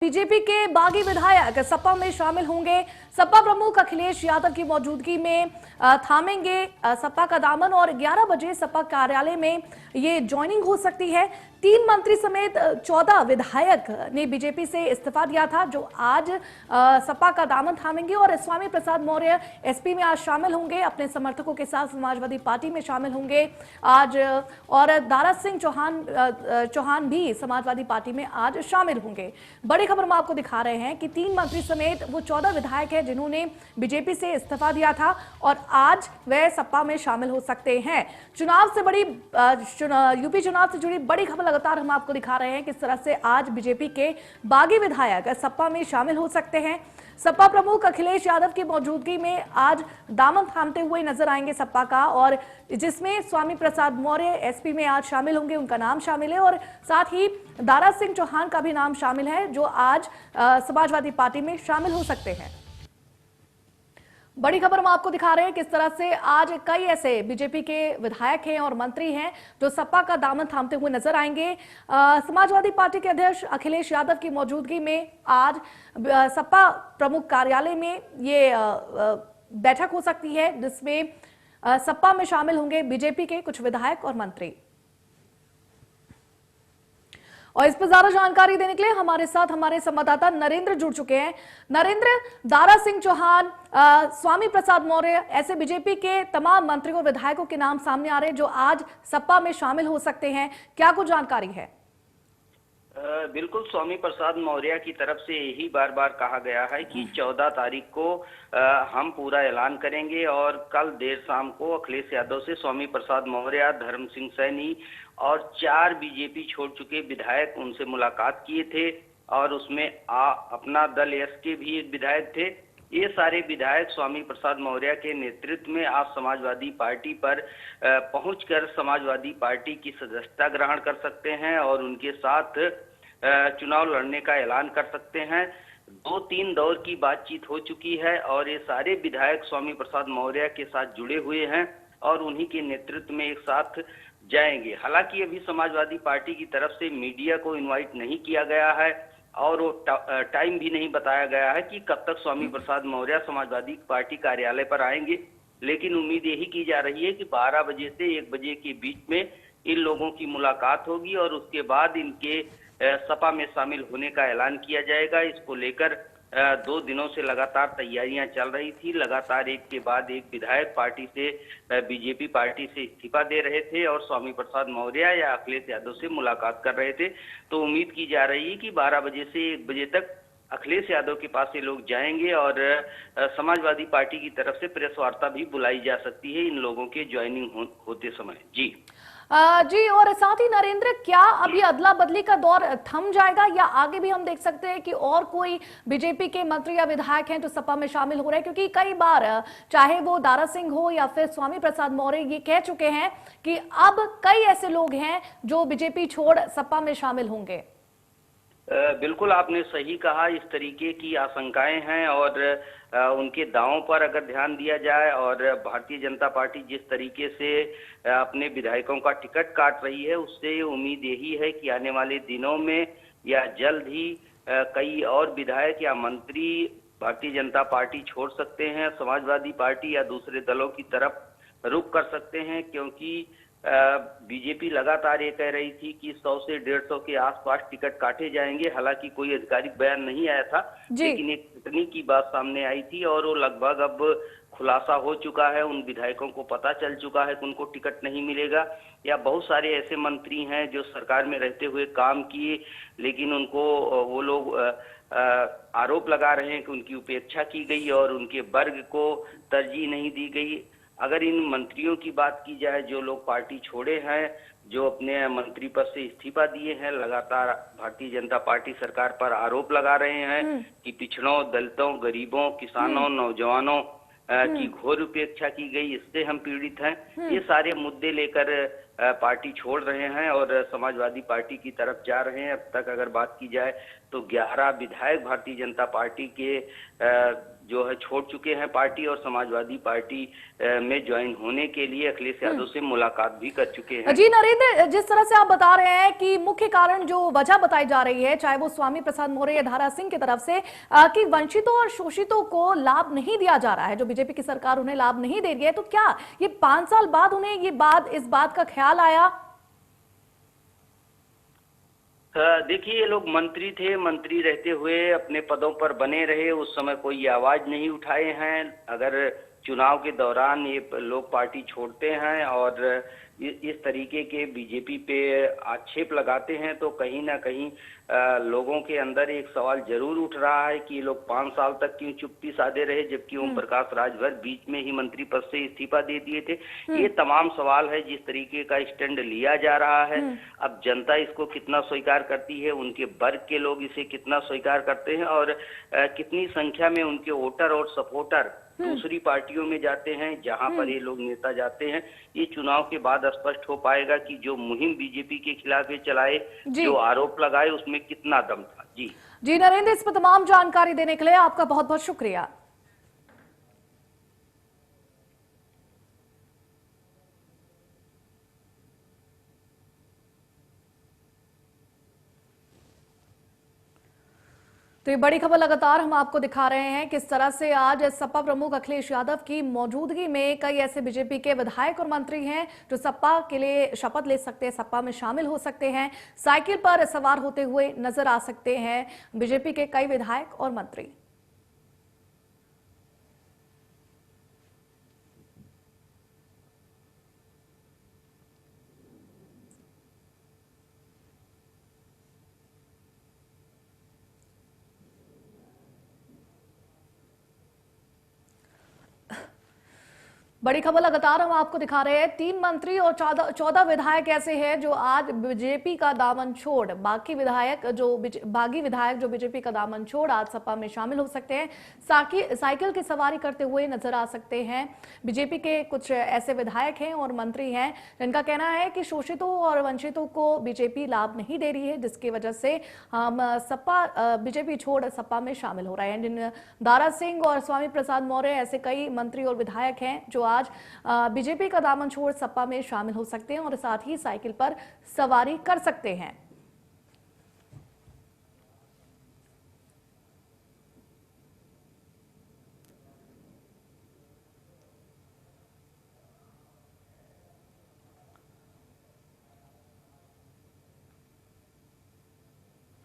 BJP के बागी विधायक सपा में शामिल होंगे। सपा प्रमुख अखिलेश यादव की मौजूदगी में थामेंगे सपा का दामन और 11 बजे सपा कार्यालय में ये ज्वाइनिंग हो सकती है। 3 मंत्री समेत 14 विधायक ने बीजेपी से इस्तीफा दिया था, जो आज सपा का दामन थामेंगे और स्वामी प्रसाद मौर्य एसपी में आज शामिल होंगे। अपने समर्थकों के साथ समाजवादी पार्टी में शामिल होंगे आज, और दारा सिंह चौहान भी समाजवादी पार्टी में आज शामिल होंगे। बड़ी खबर हम आपको दिखा रहे हैं कि 3 मंत्री समेत वो 14 विधायक हैं जिन्होंने बीजेपी से इस्तीफा दिया था और आज वह सपा में शामिल हो सकते हैं। यूपी चुनाव से जुड़ी बड़ी खबर लगातार हम आपको दिखा रहे हैं किस तरह से आज बीजेपी के बागी विधायक सपा में शामिल हो सकते हैं। सपा प्रमुख अखिलेश यादव की मौजूदगी में आज दामन थामते हुए नजर आएंगे सपा का, और जिसमें स्वामी प्रसाद मौर्य एसपी में आज शामिल होंगे, उनका नाम शामिल है, और साथ ही दारा सिंह चौहान का भी नाम शामिल है जो आज समाजवादी पार्टी में शामिल हो सकते हैं। बड़ी खबर हम आपको दिखा रहे हैं किस तरह से आज कई ऐसे बीजेपी के विधायक हैं और मंत्री हैं जो सपा का दामन थामते हुए नजर आएंगे। समाजवादी पार्टी के अध्यक्ष अखिलेश यादव की मौजूदगी में आज सपा प्रमुख कार्यालय में ये बैठक हो सकती है, जिसमें सपा में शामिल होंगे बीजेपी के कुछ विधायक और मंत्री। और इस पर ज्यादा जानकारी देने के लिए हमारे साथ हमारे संवाददाता नरेंद्र जुड़ चुके हैं। नरेंद्र, दारा सिंह चौहान, स्वामी प्रसाद मौर्य, ऐसे बीजेपी के तमाम मंत्रियों और विधायकों के नाम सामने आ रहे हैं जो आज सपा में शामिल हो सकते हैं, क्या कुछ जानकारी है? बिल्कुल, स्वामी प्रसाद मौर्य की तरफ से यही बार बार कहा गया है कि 14 तारीख को हम पूरा ऐलान करेंगे, और कल देर शाम को अखिलेश यादव से स्वामी प्रसाद मौर्य, धर्म सिंह सैनी और 4 बीजेपी छोड़ चुके विधायक उनसे मुलाकात किए थे, और उसमें अपना दल यश के भी एक विधायक थे। ये सारे विधायक स्वामी प्रसाद मौर्य के नेतृत्व में आज समाजवादी पार्टी पर पहुंचकर समाजवादी पार्टी की सदस्यता ग्रहण कर सकते हैं और उनके साथ चुनाव लड़ने का ऐलान कर सकते हैं। 2-3 दौर की बातचीत हो चुकी है और ये सारे विधायक स्वामी प्रसाद मौर्य के साथ जुड़े हुए हैं और उन्हीं के नेतृत्व में एक साथ जाएंगे। हालांकि अभी समाजवादी पार्टी की तरफ से मीडिया को इनवाइट नहीं किया गया है और वो टाइम भी नहीं बताया गया है कि कब तक स्वामी प्रसाद मौर्य समाजवादी पार्टी कार्यालय पर आएंगे, लेकिन उम्मीद यही की जा रही है कि 12 बजे से 1 बजे के बीच में इन लोगों की मुलाकात होगी और उसके बाद इनके सपा में शामिल होने का ऐलान किया जाएगा। इसको लेकर 2 दिनों से लगातार तैयारियां चल रही थी। लगातार एक के बाद एक विधायक पार्टी से बीजेपी पार्टी से इस्तीफा दे रहे थे और स्वामी प्रसाद मौर्य या अखिलेश यादव से मुलाकात कर रहे थे। तो उम्मीद की जा रही है कि 12 बजे से 1 बजे तक अखिलेश यादव के पास ये लोग जाएंगे और समाजवादी पार्टी की तरफ से प्रेस वार्ता भी बुलाई जा सकती है इन लोगों के ज्वाइनिंग होते समय। जी जी, और साथ ही नरेंद्र, क्या अभी अदला बदली का दौर थम जाएगा या आगे भी हम देख सकते हैं कि और कोई बीजेपी के मंत्री या विधायक हैं जो सपा में शामिल हो रहे हैं? क्योंकि कई बार चाहे वो दारा सिंह हो या फिर स्वामी प्रसाद मौर्य ये कह चुके हैं कि अब कई ऐसे लोग हैं जो बीजेपी छोड़ सपा में शामिल होंगे। बिल्कुल, आपने सही कहा। इस तरीके की आशंकाएं हैं और उनके दावों पर अगर ध्यान दिया जाए और भारतीय जनता पार्टी जिस तरीके से अपने विधायकों का टिकट काट रही है, उससे उम्मीद यही है कि आने वाले दिनों में या जल्द ही कई और विधायक या मंत्री भारतीय जनता पार्टी छोड़ सकते हैं, समाजवादी पार्टी या दूसरे दलों की तरफ रुख कर सकते हैं। क्योंकि बीजेपी लगातार ये कह रही थी कि 100 से 150 के आसपास टिकट काटे जाएंगे। हालांकि कोई आधिकारिक बयान नहीं आया था, लेकिन एक टिप्पणी की बात सामने आई थी और वो लगभग अब खुलासा हो चुका है। उन विधायकों को पता चल चुका है कि उनको टिकट नहीं मिलेगा। या बहुत सारे ऐसे मंत्री हैं जो सरकार में रहते हुए काम किए, लेकिन उनको वो लोग आरोप लगा रहे हैं कि उनकी उपेक्षा की गई और उनके वर्ग को तरजीह नहीं दी गई। अगर इन मंत्रियों की बात की जाए जो लोग पार्टी छोड़े हैं, जो अपने मंत्री पद से इस्तीफा दिए हैं, लगातार भारतीय जनता पार्टी सरकार पर आरोप लगा रहे हैं कि पिछड़ों, दलितों, गरीबों, किसानों, नौजवानों की घोर उपेक्षा की गई, इससे हम पीड़ित हैं। ये सारे मुद्दे लेकर पार्टी छोड़ रहे हैं और समाजवादी पार्टी की तरफ जा रहे हैं। अब तक अगर बात की जाए तो 11 विधायक भारतीय जनता पार्टी के जो है छोड़ चुके हैं पार्टी, और समाजवादी पार्टी में ज्वाइन होने के लिए अखिलेश यादव से मुलाकात भी कर चुके हैं। जी नरेंद्र, जिस तरह से आप बता रहे हैं कि मुख्य कारण जो वजह बताई जा रही है, चाहे वो स्वामी प्रसाद मौर्य या धारा सिंह की तरफ से कि वंचितों और शोषितों को लाभ नहीं दिया जा रहा है, जो बीजेपी की सरकार उन्हें लाभ नहीं दे रही है, तो क्या ये 5 साल बाद उन्हें इस बात का ख्याल आया? देखिए, ये लोग मंत्री थे, मंत्री रहते हुए अपने पदों पर बने रहे, उस समय कोई आवाज नहीं उठाए हैं। अगर चुनाव के दौरान ये लोग पार्टी छोड़ते हैं और इस तरीके के बीजेपी पे आक्षेप लगाते हैं, तो कहीं ना कहीं लोगों के अंदर एक सवाल जरूर उठ रहा है कि ये लोग 5 साल तक क्यों चुप्पी साधे रहे, जबकि ओम प्रकाश राजभर बीच में ही मंत्री पद से इस्तीफा दे दिए थे। ये तमाम सवाल है जिस तरीके का स्टैंड लिया जा रहा है। अब जनता इसको कितना स्वीकार करती है, उनके वर्ग के लोग इसे कितना स्वीकार करते हैं, और कितनी संख्या में उनके वोटर और सपोर्टर दूसरी पार्टियों में जाते हैं जहां पर ये लोग नेता जाते हैं, ये चुनाव के बाद स्पष्ट हो पाएगा कि जो मुहिम बीजेपी के खिलाफ ये चलाए, जो आरोप लगाए, उसमें कितना दम था। जी नरेंद्र, इस पर तमाम जानकारी देने के लिए आपका बहुत बहुत शुक्रिया। तो ये बड़ी खबर लगातार हम आपको दिखा रहे हैं किस तरह से आज सपा प्रमुख अखिलेश यादव की मौजूदगी में कई ऐसे बीजेपी के विधायक और मंत्री हैं जो सपा के लिए शपथ ले सकते हैं, सपा में शामिल हो सकते हैं, साइकिल पर सवार होते हुए नजर आ सकते हैं बीजेपी के कई विधायक और मंत्री। बड़ी खबर लगातार हम आपको दिखा रहे हैं। 3 मंत्री और 14 विधायक ऐसे हैं जो आज बीजेपी का दामन छोड़ बागी विधायक जो बीजेपी का दामन छोड़ आज सपा में शामिल हो सकते हैं, साइकिल की सवारी करते हुए नजर आ सकते हैं। बीजेपी के कुछ ऐसे विधायक हैं और मंत्री हैं जिनका कहना है कि शोषितों और वंचितों को बीजेपी लाभ नहीं दे रही है, जिसकी वजह से हम बीजेपी छोड़ सपा में शामिल हो रहे हैं। जिन दारा सिंह और स्वामी प्रसाद मौर्य ऐसे कई मंत्री और विधायक हैं जो आज बीजेपी का दामन छोड़ सपा में शामिल हो सकते हैं और साथ ही साइकिल पर सवारी कर सकते हैं।